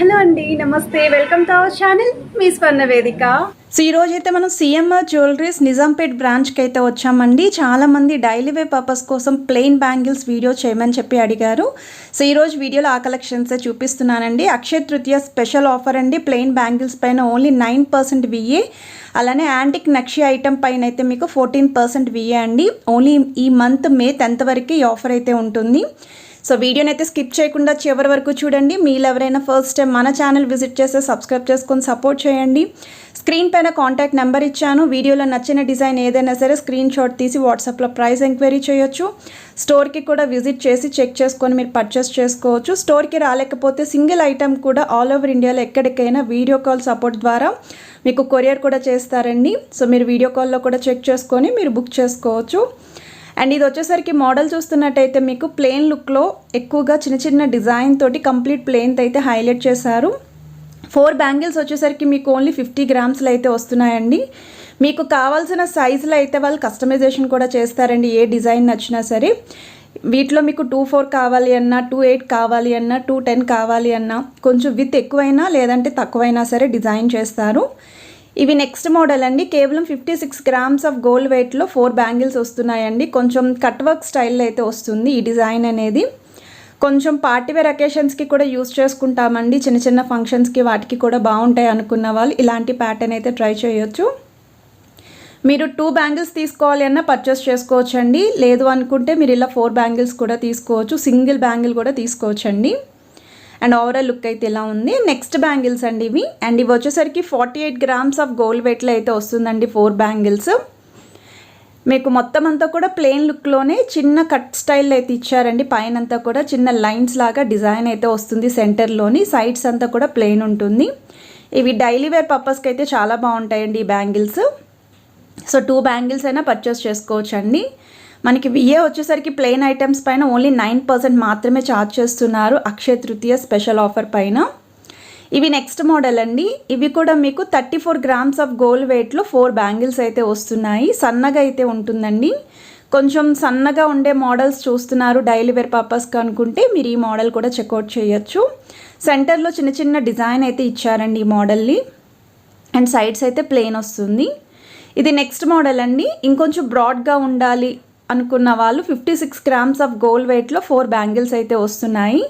Hello అండి, నమస్తే. Welcome to our channel, మీ స్వర్ణ వేదిక. సో ఈరోజు అయితే మనం సిఎంఆర్ జ్యువెలరీస్ నిజాంపేట్ బ్రాంచ్కి అయితే వచ్చామండి. చాలామంది డైలీ వేర్ పర్పస్ కోసం ప్లెయిన్ బ్యాంగిల్స్ వీడియో చేయమని చెప్పి అడిగారు. సో ఈరోజు వీడియోలో ఆ కలెక్షన్సే చూపిస్తున్నానండి. అక్షయ తృతీయ స్పెషల్ ఆఫర్ అండి. ప్లెయిన్ బ్యాంగిల్స్ పైన ఓన్లీ 9% విఏ, అలానే యాంటిక్ నక్షి ఐటమ్ పైన అయితే మీకు 14% విఏ అండి. ఓన్లీ ఈ మంత్ మే 10th వరకు ఈ ఆఫర్ అయితే ఉంటుంది. సో వీడియోని అయితే స్కిప్ చేయకుండా చివరి వరకు చూడండి. మీరు ఎవరైనా ఫస్ట్ టైం మన ఛానల్ విజిట్ చేస్తే సబ్స్క్రైబ్ చేసుకొని సపోర్ట్ చేయండి. స్క్రీన్ పైన కాంటాక్ట్ నెంబర్ ఇచ్చాను. వీడియోలో నచ్చిన డిజైన్ ఏదైనా సరే స్క్రీన్ షాట్ తీసి వాట్సాప్లో ప్రైస్ ఎంక్వైరీ చేయొచ్చు. స్టోర్కి కూడా విజిట్ చేసి చెక్ చేసుకొని మీరు పర్చేస్ చేసుకోవచ్చు. స్టోర్కి రాలేకపోతే సింగిల్ ఐటమ్ కూడా ఆల్ ఓవర్ ఇండియాలో ఎక్కడికైనా వీడియో కాల్ సపోర్ట్ ద్వారా మీకు కొరియర్ కూడా చేస్తారండి. సో మీరు వీడియో కాల్లో కూడా చెక్ చేసుకొని మీరు బుక్ చేసుకోవచ్చు. అండ్ ఇది వచ్చేసరికి మోడల్ చూస్తున్నట్టయితే మీకు ప్లెయిన్ లుక్లో ఎక్కువగా చిన్న చిన్న డిజైన్ తోటి కంప్లీట్ ప్లెయిన్ అయితే హైలైట్ చేశారు. 4 బ్యాంగిల్స్ వచ్చేసరికి మీకు ఓన్లీ 50 గ్రామ్స్లో అయితే వస్తున్నాయండి. మీకు కావాల్సిన సైజులో అయితే వాళ్ళు కస్టమైజేషన్ కూడా చేస్తారండి. ఏ డిజైన్ నచ్చినా సరే వీటిలో మీకు 2/4 కావాలి అన్నా, 2/8 కావాలి అన్నా, 2/10 కావాలి అన్నా, కొంచెం విత్ ఎక్కువైనా లేదంటే తక్కువైనా సరే డిజైన్ చేస్తారు. ఇవి నెక్స్ట్ మోడల్ అండి. కేవలం 56 గ్రామ్స్ ఆఫ్ గోల్డ్ వెయిట్లో 4 బ్యాంగిల్స్ వస్తున్నాయండి. కొంచెం కట్ వర్క్ స్టైల్లో అయితే వస్తుంది ఈ డిజైన్ అనేది. కొంచెం పార్టీవేర్ అకేషన్స్కి కూడా యూస్ చేసుకుంటామండి. చిన్న చిన్న ఫంక్షన్స్కి వాటికి కూడా బాగుంటాయి అనుకున్న వాళ్ళు ఇలాంటి ప్యాటర్న్ అయితే ట్రై చేయొచ్చు. మీరు 2 బ్యాంగిల్స్ తీసుకోవాలి అన్నా పర్చేస్ చేసుకోవచ్చండి. లేదు అనుకుంటే మీరు ఇలా 4 బ్యాంగిల్స్ కూడా తీసుకోవచ్చు. సింగిల్ బ్యాంగిల్ కూడా తీసుకోవచ్చండి. అండ్ ఓవరాల్ లుక్ అయితే ఇలా ఉంది. నెక్స్ట్ బ్యాంగిల్స్ అండి ఇవి. అండ్ ఇవి వచ్చేసరికి 48 గ్రామ్స్ ఆఫ్ గోల్డ్ వెయిట్లో అయితే వస్తుందండి 4 బ్యాంగిల్స్. మీకు మొత్తం అంతా కూడా ప్లెయిన్ లుక్లోనే చిన్న కట్ స్టైల్ అయితే ఇచ్చారండి. పైన అంతా కూడా చిన్న లైన్స్ లాగా డిజైన్ అయితే వస్తుంది. సెంటర్లోని సైడ్స్ అంతా కూడా ప్లెయిన్ ఉంటుంది. ఇవి డైలీ వేర్ పర్పస్కి అయితే చాలా బాగుంటాయండి ఈ బ్యాంగిల్స్. సో 2 బ్యాంగిల్స్ అయినా పర్చేస్ చేసుకోవచ్చండి. మనకి విఏ వచ్చేసరికి ప్లెయిన్ ఐటమ్స్ పైన ఓన్లీ 9% మాత్రమే ఛార్జ్ చేస్తున్నారు అక్షయ తృతీయ స్పెషల్ ఆఫర్ పైన. ఇవి నెక్స్ట్ మోడల్ అండి. ఇవి కూడా మీకు 34 గ్రామ్స్ ఆఫ్ గోల్డ్ వెయిట్లో 4 బ్యాంగిల్స్ అయితే వస్తున్నాయి. సన్నగా అయితే ఉంటుందండి. కొంచెం సన్నగా ఉండే మోడల్స్ చూస్తున్నారు డైలీ వేర్ పర్పస్కి అనుకుంటే మీరు ఈ మోడల్ కూడా చెక్అవుట్ చేయొచ్చు. సెంటర్లో చిన్న చిన్న డిజైన్ అయితే ఇచ్చారండి ఈ మోడల్ని. అండ్ సైడ్స్ అయితే ప్లెయిన్ వస్తుంది. ఇది నెక్స్ట్ మోడల్ అండి. ఇంకొంచెం బ్రాడ్గా ఉండాలి అనుకున్న వాళ్ళు 56 గ్రామ్స్ ఆఫ్ గోల్డ్ వెయిట్లో 4 బ్యాంగిల్స్ అయితే వస్తున్నాయి.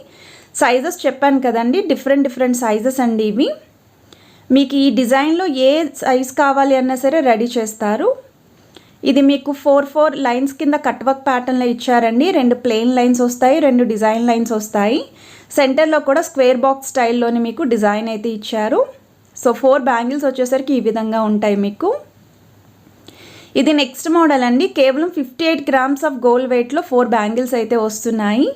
సైజెస్ చెప్పాను కదండి, డిఫరెంట్ సైజెస్ అండి ఇవి. మీకు ఈ డిజైన్లో ఏ సైజ్ కావాలి అన్నా సరే రెడీ చేస్తారు. ఇది మీకు 4 లైన్స్ కింద కట్ వర్క్ ప్యాటర్న్లో ఇచ్చారండి. 2 ప్లెయిన్ లైన్స్ వస్తాయి, 2 డిజైన్ లైన్స్ వస్తాయి. సెంటర్లో కూడా స్క్వేర్ బాక్స్ స్టైల్లోని మీకు డిజైన్ అయితే ఇచ్చారు. సో 4 బ్యాంగిల్స్ వచ్చేసరికి ఈ విధంగా ఉంటాయి మీకు. ఇది నెక్స్ట్ మోడల్ అండి. కేవలం 58 గ్రామ్స్ ఆఫ్ గోల్డ్ వెయిట్లో 4 బ్యాంగిల్స్ అయితే వస్తున్నాయి.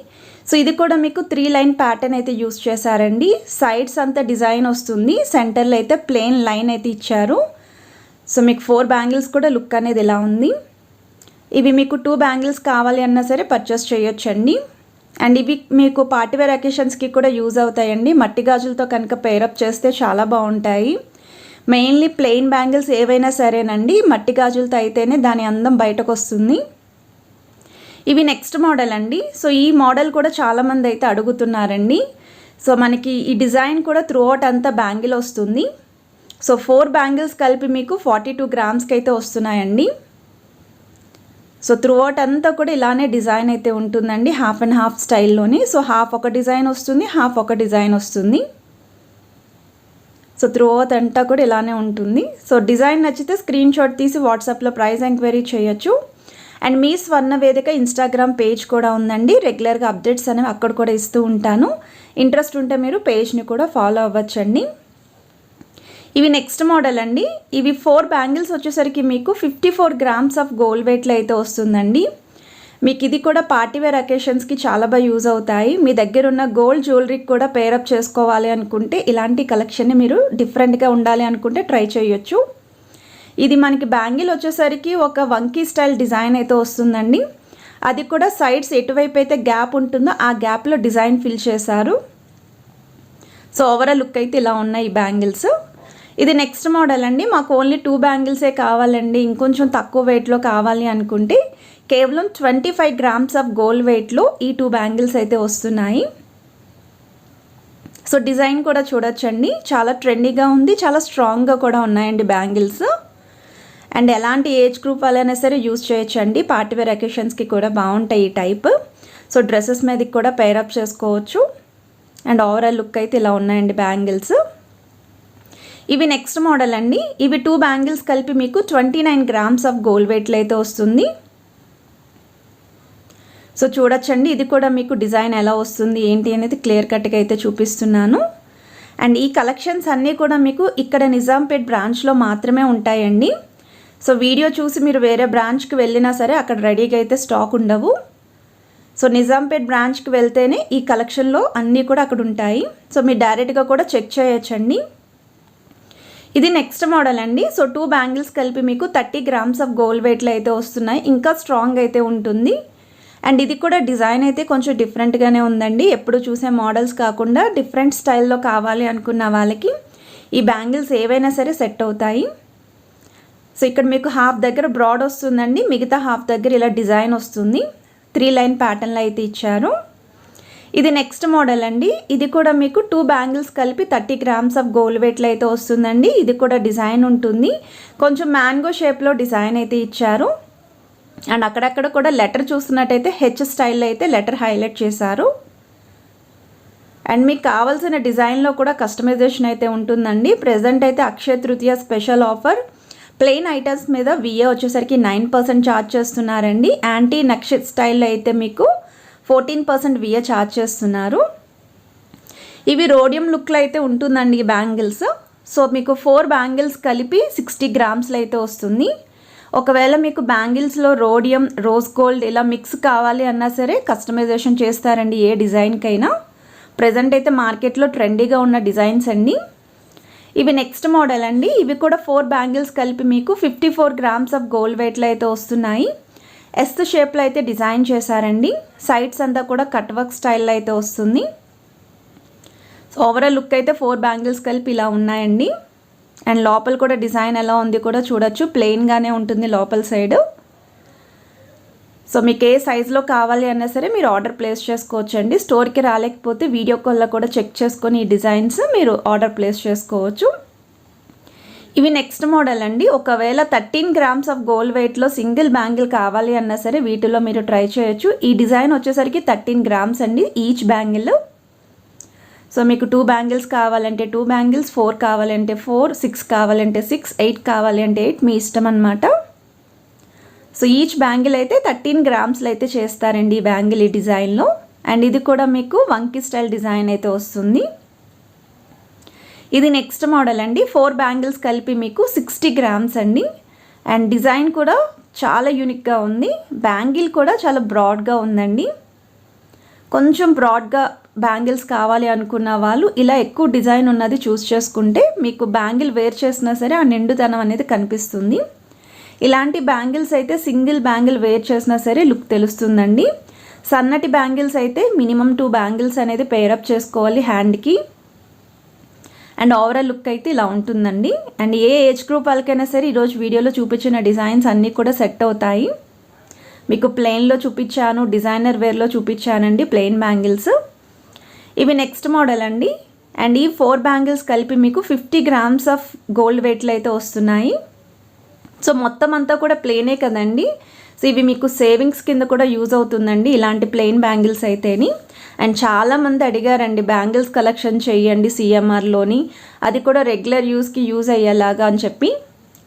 సో ఇది కూడా మీకు 3 లైన్ ప్యాటర్న్ అయితే యూస్ చేశారండి. సైడ్స్ అంతా డిజైన్ వస్తుంది. సెంటర్లో అయితే ప్లెయిన్ లైన్ అయితే ఇచ్చారు. సో మీకు 4 బ్యాంగిల్స్ కూడా లుక్ అనేది ఇలా ఉంది. ఇవి మీకు 2 బ్యాంగిల్స్ కావాలి అన్నా సరే పర్చేస్ చేయొచ్చండి. అండ్ ఇవి మీకు పార్టీవేర్ అకేషన్స్కి కూడా యూజ్ అవుతాయండి. మట్టి గాజులతో కనుక పేరప్ చేస్తే చాలా బాగుంటాయి. మెయిన్లీ ప్లెయిన్ బ్యాంగిల్స్ ఏవైనా సరేనండి, మట్టి గాజులతో అయితేనే దాని అందం బయటకు వస్తుంది. ఇవి నెక్స్ట్ మోడల్ అండి. సో ఈ మోడల్ కూడా చాలామంది అయితే అడుగుతున్నారండి. సో మనకి ఈ డిజైన్ కూడా త్రూ అవుట్ అంతా బ్యాంగిల్ వస్తుంది. సో 4 బ్యాంగిల్స్ కలిపి మీకు 42 గ్రామ్స్కి అయితే వస్తున్నాయండి. సో త్రూ అవుట్ అంతా కూడా ఇలానే డిజైన్ అయితే ఉంటుందండి. హాఫ్ అండ్ హాఫ్ స్టైల్లోని. సో హాఫ్ ఒక డిజైన్ వస్తుంది, హాఫ్ ఒక డిజైన్ వస్తుంది. సో త్రూ అవుట్ అంతా కూడా ఇలానే ఉంటుంది. సో డిజైన్ నచ్చితే స్క్రీన్ షాట్ తీసి వాట్సాప్లో ప్రైస్ ఎంక్వైరీ చేయొచ్చు. అండ్ మీ స్వర్ణ వేదిక ఇన్స్టాగ్రామ్ పేజ్ కూడా ఉందండి. రెగ్యులర్గా అప్డేట్స్ అనేవి అక్కడ కూడా ఇస్తూ ఉంటాను. ఇంట్రెస్ట్ ఉంటే మీరు పేజ్ని కూడా ఫాలో అవ్వచ్చండి. ఇవి నెక్స్ట్ మోడల్ అండి. ఇవి 4 బ్యాంగిల్స్ వచ్చేసరికి మీకు 54 గ్రామ్స్ ఆఫ్ గోల్డ్ వెయిట్లో అయితే వస్తుందండి. మీకు ఇది కూడా పార్టీవేర్ అకేషన్స్కి చాలా బాగా యూజ్ అవుతాయి. మీ దగ్గర ఉన్న గోల్డ్ జ్యువెలరీకి కూడా పేరప్ చేసుకోవాలి అనుకుంటే ఇలాంటి కలెక్షన్ని మీరు డిఫరెంట్గా ఉండాలి అనుకుంటే ట్రై చేయొచ్చు. ఇది మనకి బ్యాంగిల్ వచ్చేసరికి ఒక వంకీ స్టైల్ డిజైన్ అయితే వస్తుందండి. అది కూడా సైడ్స్ ఎటువైపు అయితే గ్యాప్ ఉంటుందో ఆ గ్యాప్లో డిజైన్ ఫిల్ చేశారు. సో ఓవరాల్ లుక్ అయితే ఇలా ఉన్నాయి ఈ బ్యాంగిల్స్. ఇది నెక్స్ట్ మోడల్ అండి. మాకు ఓన్లీ 2 బ్యాంగిల్సే కావాలండి, ఇంకొంచెం తక్కువ వెయిట్లో కావాలి అనుకుంటే కేవలం 25 గ్రామ్స్ ఆఫ్ గోల్డ్ వెయిట్లో ఈ 2 బ్యాంగిల్స్ అయితే వస్తున్నాయి. సో డిజైన్ కూడా చూడొచ్చండి, చాలా ట్రెండీగా ఉంది, చాలా స్ట్రాంగ్గా కూడా ఉన్నాయండి బ్యాంగిల్స్. అండ్ ఎలాంటి ఏజ్ గ్రూప్ వాళ్ళైనా సరే యూజ్ చేయొచ్చండి, పార్టీవేర్ అకేషన్స్కి కూడా బాగుంటాయి ఈ టైప్. సో డ్రెస్సెస్ మీదకి కూడా పేరప్ చేసుకోవచ్చు. అండ్ ఓవరాల్ లుక్ అయితే ఇలా ఉన్నాయండి బ్యాంగిల్స్. ఇవి నెక్స్ట్ మోడల్ అండి. ఇవి 2 బ్యాంగిల్స్ కలిపి మీకు 29 గ్రామ్స్ ఆఫ్ గోల్డ్ వెయిట్లో అయితే వస్తుంది. సో చూడొచ్చండి, ఇది కూడా మీకు డిజైన్ ఎలా వస్తుంది ఏంటి అనేది క్లియర్ కట్గా అయితే చూపిస్తున్నాను. అండ్ ఈ కలెక్షన్స్ అన్నీ కూడా మీకు ఇక్కడ నిజాంపేట్ బ్రాంచ్లో మాత్రమే ఉంటాయండి. సో వీడియో చూసి మీరు వేరే బ్రాంచ్కి వెళ్ళినా సరే అక్కడ రెడీగా అయితే స్టాక్ ఉండవు. సో నిజాంపేట్ బ్రాంచ్కి వెళ్తేనే ఈ కలెక్షన్లో అన్నీ కూడా అక్కడ ఉంటాయి. సో మీరు డైరెక్ట్గా కూడా చెక్ చేయొచ్చండి. ఇది నెక్స్ట్ మోడల్ అండి. సో 2 బ్యాంగిల్స్ కలిపి మీకు 30 గ్రామ్స్ ఆఫ్ గోల్డ్ వెయిట్లో అయితే వస్తున్నాయి. ఇంకా స్ట్రాంగ్ అయితే ఉంటుంది. అండ్ ఇది కూడా డిజైన్ అయితే కొంచెం డిఫరెంట్గానే ఉందండి. ఎప్పుడు చూసే మోడల్స్ కాకుండా డిఫరెంట్ స్టైల్లో కావాలి అనుకున్న వాళ్ళకి ఈ బ్యాంగిల్స్ ఏవైనా సరే సెట్ అవుతాయి. సో ఇక్కడ మీకు హాఫ్ దగ్గర బ్రాడ్ వస్తుందండి, మిగతా హాఫ్ దగ్గర ఇలా డిజైన్ వస్తుంది. 3 లైన్ ప్యాటర్న్లో అయితే ఇచ్చారు. ఇది నెక్స్ట్ మోడల్ అండి. ఇది కూడా మీకు 2 బ్యాంగిల్స్ కలిపి 30 గ్రామ్స్ ఆఫ్ గోల్డ్ వెయిట్లో అయితే వస్తుందండి. ఇది కూడా డిజైన్ ఉంటుంది, కొంచెం మ్యాంగో షేప్లో డిజైన్ అయితే ఇచ్చారు. అండ్ అక్కడక్కడ కూడా లెటర్ చూస్తున్నట్టయితే హెచ్ స్టైల్లో అయితే లెటర్ హైలైట్ చేశారు. అండ్ మీకు కావాల్సిన డిజైన్లో కూడా కస్టమైజేషన్ అయితే ఉంటుందండి. ప్రెజెంట్ అయితే Akshaya Tritiya special offer, plain items మీద విఏ వచ్చేసరికి 9% ఛార్జ్ చేస్తున్నారండి. యాంటీ నక్షత్ స్టైల్లో అయితే మీకు 14% విఏ ఛార్జ్ చేస్తున్నారు. ఇవి రోడియం లుక్లో అయితే ఉంటుందండి ఈ బ్యాంగిల్స్. సో మీకు 4 బ్యాంగిల్స్ కలిపి 60 గ్రామ్స్లో అయితే వస్తుంది. ఒకవేళ మీకు బ్యాంగిల్స్లో రోడియం, రోజ్ గోల్డ్ ఇలా మిక్స్ కావాలి అన్నా సరే కస్టమైజేషన్ చేస్తారండి ఏ డిజైన్కైనా. ప్రజెంట్ అయితే మార్కెట్లో ట్రెండీగా ఉన్న డిజైన్స్ అండి. ఇవి నెక్స్ట్ మోడల్ అండి. ఇవి కూడా 4 బ్యాంగిల్స్ కలిపి మీకు 54 గ్రామ్స్ ఆఫ్ గోల్డ్ వెయిట్లో అయితే వస్తున్నాయి. ఎస్ షేప్లో అయితే డిజైన్ చేశారండి. సైడ్స్ అంతా కూడా కట్ వర్క్ స్టైల్లో అయితే వస్తుంది. సో ఓవరాల్ లుక్ అయితే 4 బ్యాంగిల్స్ కలిపి ఇలా ఉన్నాయండి. అండ్ లోపల కూడా డిజైన్ ఎలా ఉంది కూడా చూడొచ్చు, ప్లెయిన్గానే ఉంటుంది లోపల సైడ్. సో మీకు ఏ సైజులో కావాలి అన్నా సరే మీరు ఆర్డర్ ప్లేస్ చేసుకోవచ్చు అండి. స్టోర్కి రాలేకపోతే వీడియో కాల్లో కూడా చెక్ చేసుకొని ఈ డిజైన్స్ మీరు ఆర్డర్ ప్లేస్ చేసుకోవచ్చు. ఇవి నెక్స్ట్ మోడల్ అండి. ఒకవేళ 13 గ్రామ్స్ ఆఫ్ గోల్డ్ వెయిట్లో సింగిల్ బ్యాంగిల్ కావాలి అన్నా సరే వీటిలో మీరు ట్రై చేయొచ్చు. ఈ డిజైన్ వచ్చేసరికి 13 గ్రామ్స్ అండి ఈచ్ బ్యాంగిల్. సో మీకు 2 బ్యాంగిల్స్ కావాలంటే 2 బ్యాంగిల్స్, 4 కావాలంటే 4, 6 కావాలంటే 6, 8 కావాలి అంటే 8, మీ ఇష్టం అన్నమాట. సో ఈచ్ బ్యాంగిల్ అయితే 13 గ్రామ్స్లో అయితే చేస్తారండి ఈ బ్యాంగిల్ ఈ డిజైన్లో. అండ్ ఇది కూడా మీకు వంకీ స్టైల్ డిజైన్ అయితే వస్తుంది. ఇది నెక్స్ట్ మోడల్ అండి. 4 బ్యాంగిల్స్ కలిపి మీకు 60 గ్రామ్స్ అండి. అండ్ డిజైన్ కూడా చాలా యూనిక్గా ఉంది. బ్యాంగిల్ కూడా చాలా బ్రాడ్గా ఉందండి. కొంచెం బ్రాడ్గా బ్యాంగిల్స్ కావాలి అనుకున్న వాళ్ళు ఇలా ఎక్కువ డిజైన్ ఉన్నది చూస్ చేసుకుంటే మీకు బ్యాంగిల్ వేర్ చేసినా సరే ఆ నిండుతనం అనేది కనిపిస్తుంది. ఇలాంటి బ్యాంగిల్స్ అయితే సింగిల్ బ్యాంగిల్ వేర్ చేసినా సరే లుక్ తెలుస్తుందండి. సన్నటి బ్యాంగిల్స్ అయితే మినిమం 2 బ్యాంగిల్స్ అనేది పేరప్ చేసుకోవాలి హ్యాండ్కి. అండ్ ఓవరాల్ లుక్ అయితే ఇలా ఉంటుందండి. అండ్ ఏ ఏజ్ గ్రూప్ వాళ్ళకైనా సరే ఈరోజు వీడియోలో చూపించిన డిజైన్స్ అన్నీ కూడా సెట్ అవుతాయి. మీకు ప్లెయిన్లో చూపించాను, డిజైనర్ వేర్లో చూపించానండి ప్లెయిన్ బ్యాంగిల్స్. ఇవి నెక్స్ట్ మోడల్ అండి. అండ్ ఈ 4 బ్యాంగిల్స్ కలిపి మీకు 50 గ్రామ్స్ ఆఫ్ గోల్డ్ వెయిట్లో అయితే వస్తున్నాయి. సో మొత్తం అంతా కూడా ప్లెయినే కదండి. సో ఇవి మీకు సేవింగ్స్ కింద కూడా యూజ్ అవుతుందండి ఇలాంటి ప్లెయిన్ బ్యాంగిల్స్ అయితేని. అండ్ చాలామంది అడిగారండి బ్యాంగిల్స్ కలెక్షన్ చేయండి సిఎంఆర్లోని, అది కూడా రెగ్యులర్ యూస్కి యూజ్ అయ్యేలాగా అని చెప్పి.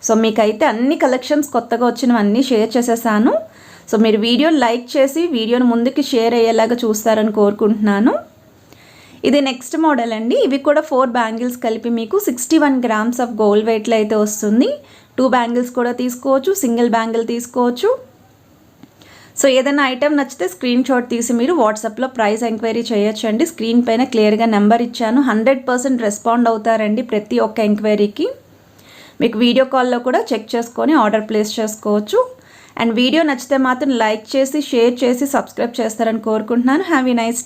సో మీకైతే అన్ని కలెక్షన్స్ కొత్తగా వచ్చినవన్నీ షేర్ చేసేసాను. సో మీరు వీడియో లైక్ చేసి వీడియోని ముందుకి షేర్ అయ్యేలాగా చూస్తారని కోరుకుంటున్నాను. ఇది నెక్స్ట్ మోడల్ అండి. ఇవి కూడా 4 బ్యాంగిల్స్ కలిపి మీకు 61 గ్రామ్స్ ఆఫ్ గోల్డ్ వెయిట్లో అయితే వస్తుంది. 2 బ్యాంగిల్స్ కూడా తీసుకోవచ్చు, సింగిల్ బ్యాంగిల్ తీసుకోవచ్చు. సో ఏదైనా ఐటెం నచ్చితే స్క్రీన్ షాట్ తీసి మీరు వాట్సాప్లో ప్రైస్ ఎంక్వైరీ చేయొచ్చండి. స్క్రీన్ పైన క్లియర్గా నెంబర్ ఇచ్చాను. 100% రెస్పాండ్ అవుతారండి ప్రతి ఒక్క ఎంక్వైరీకి. మీకు వీడియో కాల్లో కూడా చెక్ చేసుకొని ఆర్డర్ ప్లేస్ చేసుకోవచ్చు. అండ్ వీడియో నచ్చితే మాత్రం లైక్ చేసి షేర్ చేసి సబ్స్క్రైబ్ చేస్తారని కోరుకుంటున్నాను. Have a nice day.